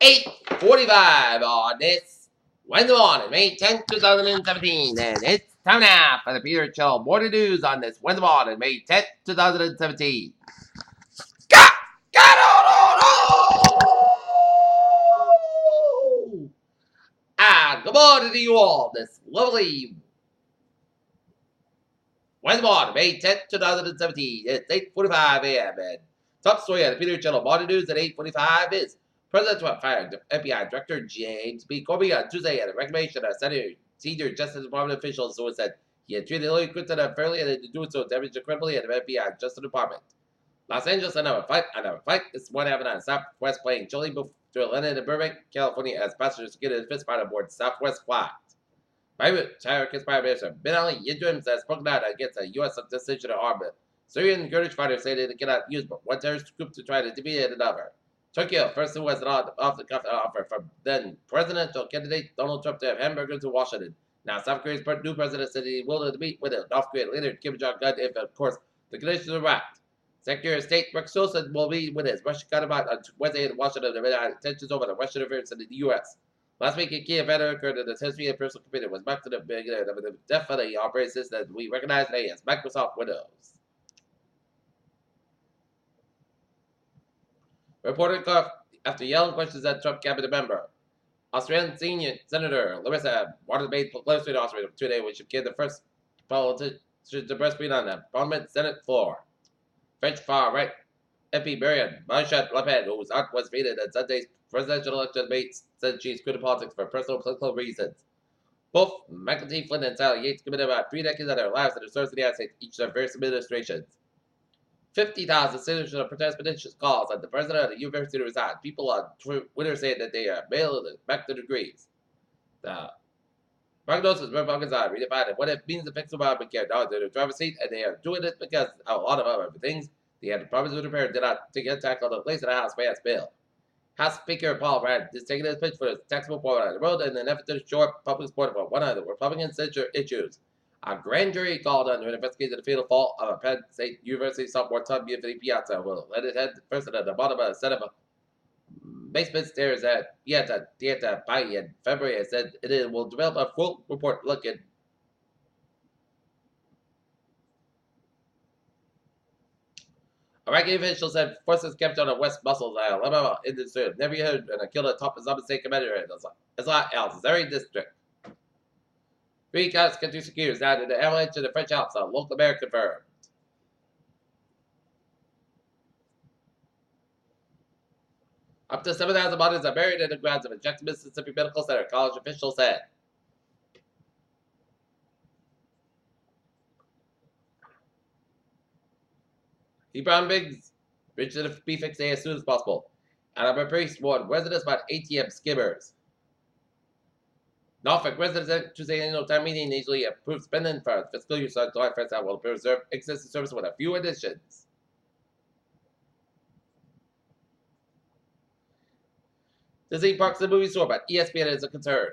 8:45 on this Wednesday morning, May 10th, 2017. And it's time now for the Peter Chill Morning News on this Wednesday morning, May 10th, 2017. Good morning to you all this lovely Wednesday morning, May 10th, 2017. It's 8:45 a.m. And top story on the Peter Channel Morning News at 8:45 is President Trump fired FBI Director James B. Comey on Tuesday at a recommendation of senior Justice Department officials who said he had treated Hillary Clinton unfairly and in doing so damaged the credibility of the FBI Justice Department. Los Angeles, another fight. This one happened on Southwest plane Chile to Atlanta to Burbank, California, as passengers get a fist fight aboard Southwest flight. Private Turkish Prime Minister Ben Ali Yildirim has spoken out against a U.S. decision to arm Syrian Kurdish fighters say they cannot use one terrorist group to try to defeat another. Tokyo first was an off-the-cuff offer from then presidential candidate Donald Trump to have hamburgers in Washington. Now South Korea's new president said he willing to meet with the North Korean leader Kim Jong-un if, of course, the conditions are right. Secretary of State Rex Tillerson will meet with his Russian counterpart on Wednesday in Washington to make tensions over the Russian interference in the U.S. Last week, a key event occurred in the history of personal computer was back to the beginning of the death of the operating system that we recognize today as Microsoft Windows. Reported after yelling questions at Trump cabinet member. Australian senior Senator Larissa Waters made legislative Austria today, which became the first politician to breastfeed on the Parliament Senate floor. French far-right MP Marianne Marchand Le Pen, whose aunt was defeated at Sunday's presidential election debate, said she's quitting politics for personal political reasons. Both McEntee, Flynn, and Sally Yates committed about 3 decades of their lives in the service of the United States, each of various administrations. 50,000 signatures of protest petitions calls on the president of the university to resign. People on Twitter saying that they are mailed back to degrees. The prognosis Republicans are redefining what it means to fix Obamacare down to the driver's seat, and they are doing it because a lot of other things they had problems with repair did not take attack on the place of the House passed bill. House Speaker Paul Ryan is taking his pitch for his tax reform on the road in an effort to shore public support for one of the Republican censure issues. A grand jury called on to investigate the fatal fall of a Penn State University sophomore Tom Anthony Piazza will let it head first at the bottom of a set of basement stairs at Piazza Pai in February and said it will develop a full report looking. A ranking official said forces kept on the West Muscles, Alabama, in the Syria. Never heard and killed a top Islamic State commander in Al-Zari district. 3 country securities died in the avalanche in the French Alps, a local mayor confirmed. Up to 7,000 bodies are buried in the grounds of a Jackson, Mississippi Medical Center, college officials said. Brown Biggs, reach to be fixed as soon as possible. And I'm a priest warned residents about ATM skimmers. Norfolk residents Tuesday annual town meeting easily approved spending for fiscal year starting July 1st and will preserve existing service with a few additions. Disney Parks and Movie Store, but ESPN is a concern.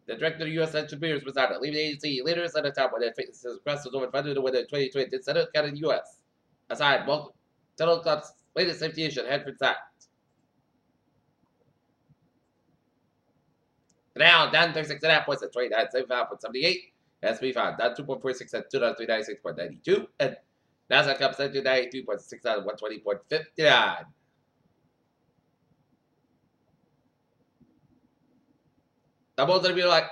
The director of the U.S. Central Bureau resigned, leaving the agency leaders at a time when it faces requests was overfunded to win the 2020 Senate County in the U.S. Aside, Tunnel Club's latest safety issue had been sacked. Now, down 36.5 points at 29.75.78. S&P 5 down 2.46 at 2,396.92. And NASDAQ up 793.69 at 120.59. The most of you like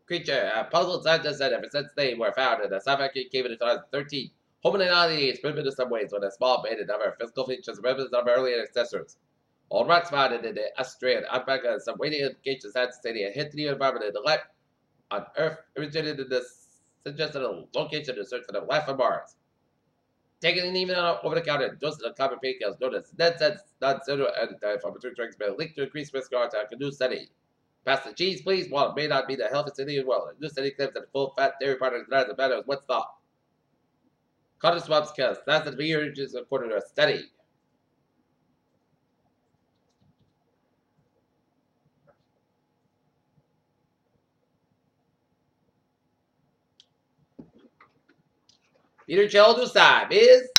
creature, puzzled scientists said ever since they were found in the South African cave in 2013. Hominidity is proven in some ways with a small band and other physical features remnants of early ancestors. Old rocks found in the Australian outback and some weighty indications that stating a hint to the environment and the life on Earth originated in this suggested a location to search for the life of Mars. Taking even over the counter doses of common painkillers known as NSAIDs, non-steroidal anti-inflammatory drugs may link to increased risk of heart attack. A new study. Pass the cheese, please. While it may not be the healthiest in the world, a new study claims that full fat dairy products are not as bad as what's thought. Cotton swabs kills. That's the years according to a study. Peter Children's time is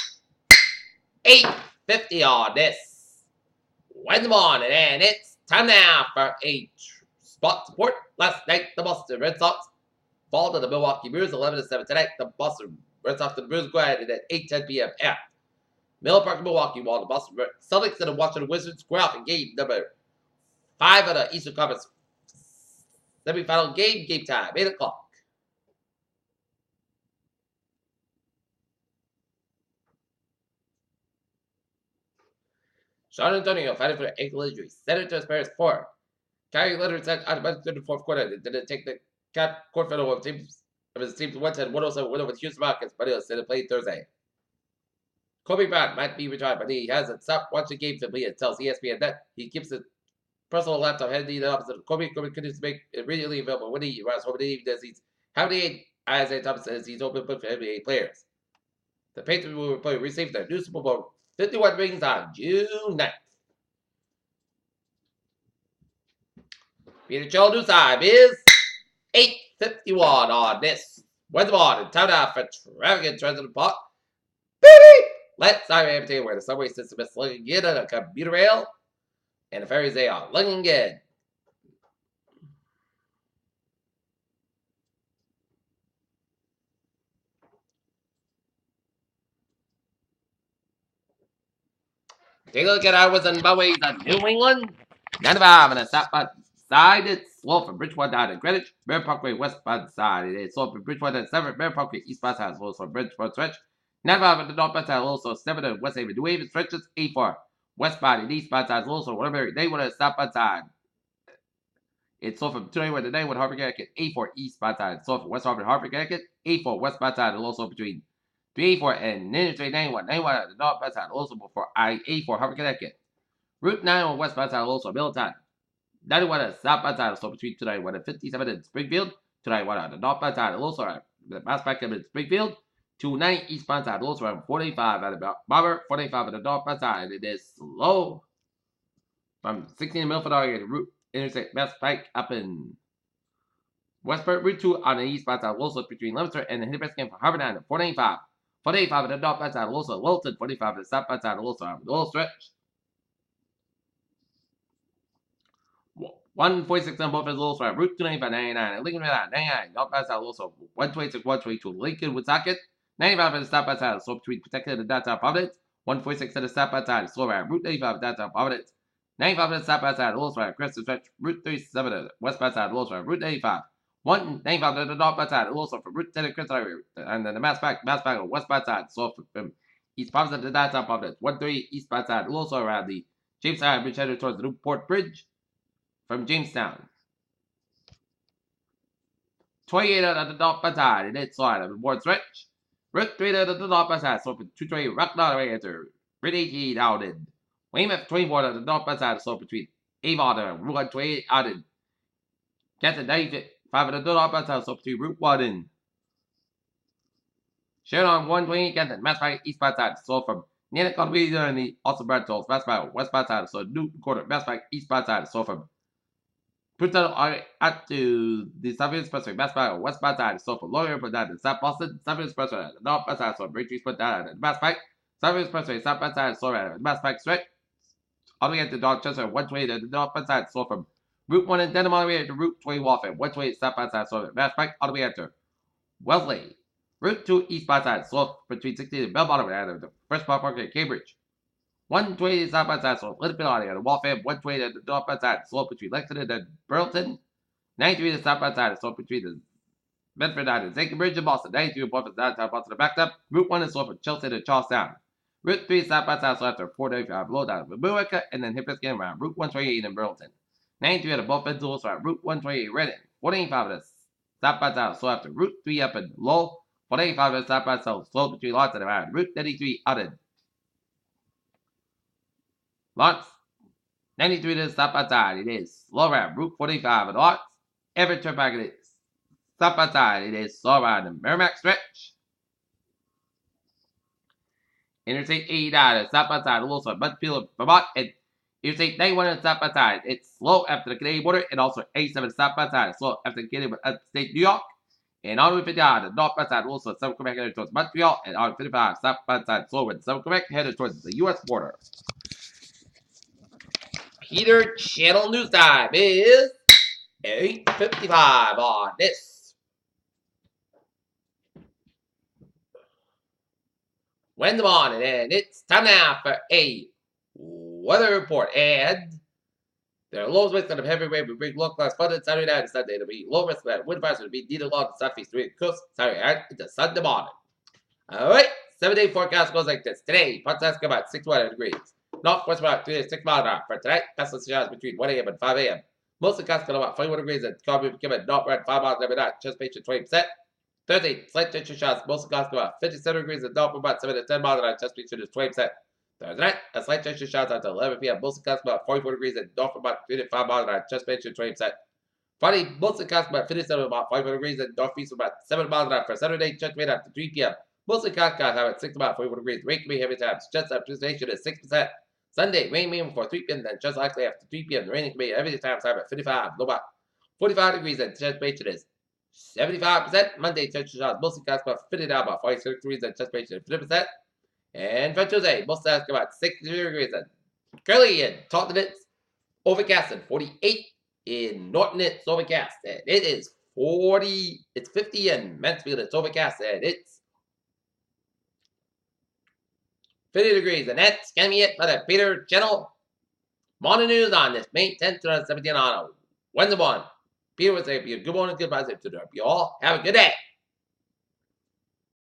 8:50 on this Wednesday morning, and it's time now for a spot support. Last night, the Boston Red Sox fall to the Milwaukee Brewers 11-7. Tonight, the Boston Red Sox and the Brewers go ahead at 8:10 p.m. at Miller Park, Milwaukee, while the Boston Celtics and the Washington Wizards square off in game number 5 of the Eastern Conference semifinal game. Game time, 8 o'clock. San Antonio fighting for ankle injury. Senators Bears 4. Kyrie Leonard said out of the fourth quarter that didn't take the quarterfinal of his team's 110-107 win over the Houston Rockets, but he'll still play Thursday. Kobe Bryant might be retired, but he hasn't stopped watching games and he tells ESPN that he keeps a personal laptop handy the opposite of Kobe. Kobe continues to make it immediately available when he arrives home, and he does he's having Isaiah Thomas says he's open book for NBA players. The Patriots will receive their new Super Bowl 51 rings on June 9th. Peter Joe News Time is 8:51 on this Wednesday morning. Time now for traffic and Treasure Park. Baby! Let's entertain where the subway system is slugging in on a commuter rail, and the ferries they are lugging in. Take a look at our and byways of New England. 95 on the southbound side. It's slow from Bridgewater down to Greenwich. Bear Parkway westbound side. It is slow from Bridgewater to 7. Bear Parkway eastbound side. Slow from Bridgewater stretch. 95 on the northbound side. Also 7 to West Haven. New Haven stretches. 84 westbound and eastbound side. Also Waterbury. They want to southbound side. It's slow from 291 to 91 Harvard Connecticut. 84 eastbound side. Slow from West Harvard Harvard Connecticut. 84 westbound side. And also between 384 and Interstate 91. 91 on the northbound side. Also before I-84 Harvard Connecticut. Route 9 on westbound side. Also Middletown. 91 on the southbound side. So between 291 and 57 in Springfield. 291 on the northbound side. Also the Mass back in Springfield. 290 eastbound side. Also around 45 at about Barber. 45 on the northbound side. It is slow from 16 Milford to Route Interstate Mass Pike up in Westport. Route 2 on the eastbound side. Also between Leominster and the Nebraska for Harbor 9 at 495. 485 on the northbound side. Also Wilton. 45 on the southbound side. Also on the little stretch. 146 on both of those right. Route 295, 99, and Lincoln 99, northbound side also 126, 122, Lincoln Woonsocket, 95 on the southbound side, so between protected and downtown Providence, 146 on the southbound side, slow right, Route 85 downtown Providence, 95 on the southbound side, also right, Crescent Stretch, Route 37 on the westbound side, also right, Route 85, 195 on the northbound side, also from Route 10 and Crescent Highway, and then the Mass back on westbound side, so from East Providence to downtown Providence, 130 eastbound side, also around the Jamestown Bridge headed towards the Newport Bridge. From Jamestown. 28 on the northbound side, and it's side of the board stretch. Route 3 on the northbound side, so for 220 Rock Norway enter. Route 18 out in Weymouth 24 on the northbound side, so between Avon and Route 128 out in Canton 95 on the northbound side, so between Route 1 and Sheridan 128 Canton, Mass Pike eastbound side, so from Nana Convey and the Austin Brad Tolls, Mass Pike westbound side, so Newton Quarter, Mass Pike eastbound side, so from put that out to the Southern Expressway, Mass Pike, westbound side, so from Lawyer, put that to South Boston, Southern Expressway, northbound side, so Braintree, put that at Mass Pike, Southern Expressway, southbound side, so at Mass Pike straight, all the way to Dorchester, 120 to the northbound side, so from Route 1 in Denham all the way to Route 20 Waltham, 120 southbound side, so at Mass Pike, all the way to Wellesley, Route 2 eastbound side, so between 16 and Bellbottom, and the first park at Cambridge. 120 southbound side, so a little bit on the Waltham, 120 to the northbound side, slope between Lexington and Burlington. 93 to the southbound side, slope between the Medford and Bridge and Boston. 93 above the downtown Boston backed up. Route 1 is slope from Chelsea to Charlestown. Route 3 southbound side, so after 495 below down to Billerica, and then Hippies again around Route 128 in Burlington. 93 at above ends also at Route 128 Reading. 485 at the southbound side, so after Route 3 up in Lowell. 485 at the southbound side, slope between Lawrence and around Route 33 out in Lawrence, 93 to the southbound side, it is slow around Route 45 at Lawrence. Everett Turnpike, it is southbound side, it is slow around the Merrimack stretch. Interstate 89 at southbound side, also at Bunchfield, Vermont, and Interstate 91 at southbound side, it's slow after the Canadian border, and also 87 southbound side, slow after the Canadian upstate New York. And on 59, the northbound side, also Southern Quebec headed towards Montreal, and on 55, southbound side, slow with Southern Quebec headed towards the U.S. border. Peter Channel News Time is 8:55 on this Wednesday morning, and it's time now for a weather report. And there are lows winds and heavy rain with big low class flooded Saturday night and Sunday. To be low risk that wind advisory to be needed along the southeast coast Saturday night into Sunday morning. Alright, 7-day forecast goes like this. Today, parts of about 61 degrees. Northwest about 3 to 6 miles an hour. For tonight, gusty showers between 1 a.m. and 5 a.m. Mostly gusty about 41 degrees and could be given northward 5 miles every night. Just patient 20%. Thursday, slight temperature showers. Mostly gusty about 57 degrees and northward about 7 to 10 miles an hour. Just patient is 20%. Thursday night, a slight temperature showers until 11 p.m. Mostly gusty about 44 degrees and northward about 3 to 5 miles an hour. Just patient 20%. Friday, mostly gusty about 57 about 44 degrees and northeast about 7 miles an hour. For Saturday, just made after 3 p.m. Mostly cloudy have at 6 about 41 degrees. Rain can be heavy times. Just up precipitation is 6%. Sunday, rain minimum before 3 p.m. Then just likely after 3 p.m. The rain can be heavy times have at 55. Low about 45 degrees and precipitation is 75%. Monday, temperature showers mostly cloudy about 50 down about 46 degrees and precipitation is 50%. And for Tuesday, mostly cloudy about 60 degrees and curly in Taunton it's overcast and 48 in Norton it's overcast and it is 40. It's 50 in Mansfield it's overcast and it's 50 degrees, and that's going to be it for the Peter Channel Morning News on this May 10th, 2017 on Wednesday morning. Peter would say, good morning, good positive to you all. Have a good day.